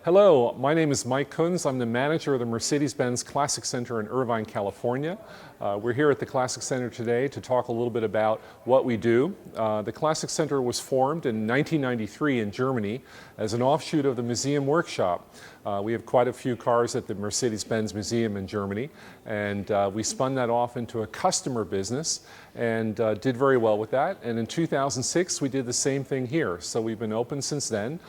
Hello, my name is Mike Kunz. I'm the manager of the Mercedes-Benz Classic Center in Irvine, California. We're here at the Classic Center today to talk a little bit about what we do. The Classic Center was formed in 1993 in Germany as an offshoot of the Museum Workshop. We have quite a few cars at the Mercedes-Benz Museum in Germany, and we spun that off into a customer business and did very well with that. And in 2006, we did the same thing here. So we've been open since then.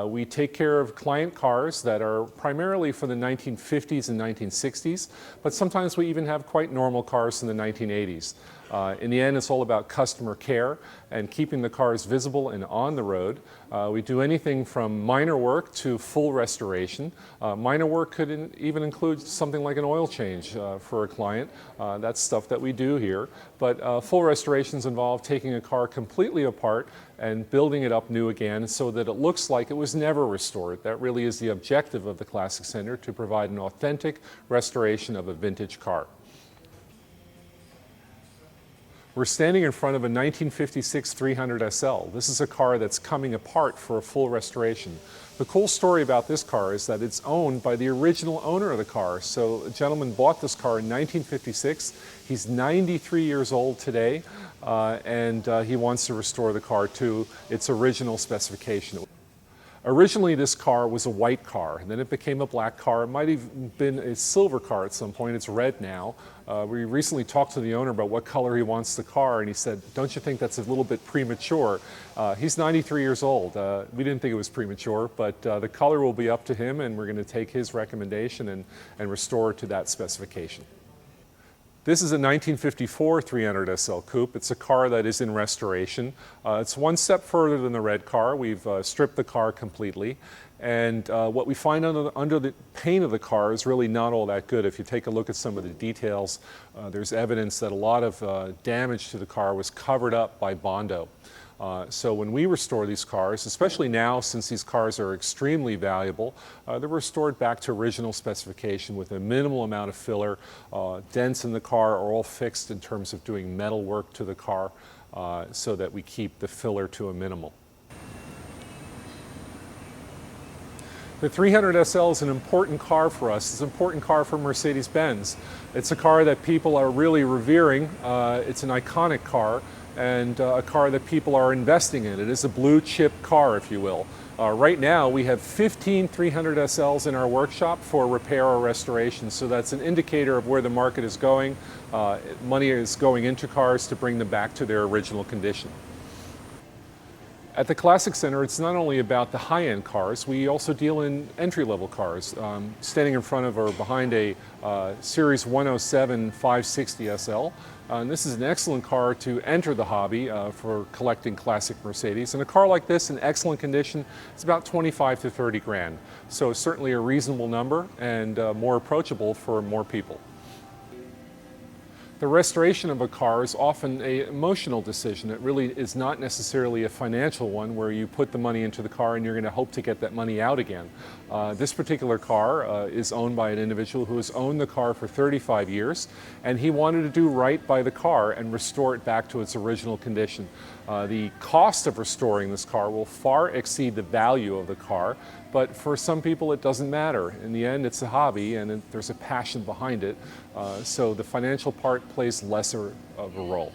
We take care of client cars that are primarily from the 1950s and 1960s, but sometimes we even have quite normal cars from the 1980s. In the end, it's all about customer care and keeping the cars visible and on the road. We do anything from minor work to full restoration. Minor work could even include something like an oil change for a client. That's stuff that we do here. But full restorations involve taking a car completely apart and building it up new again so that it looks like it was never restored. That really is the objective of the Classic Center, to provide an authentic restoration of a vintage car. We're standing in front of a 1956 300 SL. This is a car that's coming apart for a full restoration. The cool story about this car is that it's owned by the original owner of the car. So a gentleman bought this car in 1956. He's 93 years old today, and he wants to restore the car to its original specification. Originally, this car was a white car, and then it became a black car. It might have been a silver car at some point. It's red now. We recently talked to the owner about what color he wants the car, and he said, "Don't you think that's a little bit premature?" He's 93 years old. We didn't think it was premature, but the color will be up to him, and we're going to take his recommendation and restore it to that specification. This is a 1954 300 SL Coupe. It's a car that is in restoration. It's one step further than the red car. We've stripped the car completely. And what we find under the paint of the car is really not all that good. If you take a look at some of the details, there's evidence that a lot of damage to the car was covered up by Bondo. So when we restore these cars, especially now since these cars are extremely valuable, they're restored back to original specification with a minimal amount of filler. Dents in the car are all fixed in terms of doing metal work to the car so that we keep the filler to a minimal. The 300 SL is an important car for us. It's an important car for Mercedes-Benz. It's a car that people are really revering. It's an iconic car, and a car that people are investing in. It is a blue chip car, if you will. Right now we have 15 300 SLs in our workshop for repair or restoration, so that's an indicator of where the market is going. Money is going into cars to bring them back to their original condition. At the Classic Center, it's not only about the high-end cars, we also deal in entry-level cars. Standing in front of or behind a Series 107 560 SL. And this is an excellent car to enter the hobby for collecting classic Mercedes. And a car like this in excellent condition, it's about 25 to 30 grand. So certainly a reasonable number and more approachable for more people. The restoration of a car is often an emotional decision. It really is not necessarily a financial one where you put the money into the car and you're going to hope to get that money out again. This particular car is owned by an individual who has owned the car for 35 years, and he wanted to do right by the car and restore it back to its original condition. The cost of restoring this car will far exceed the value of the car, but for some people it doesn't matter. In the end, it's a hobby and there's a passion behind it, so the financial part plays lesser of a role.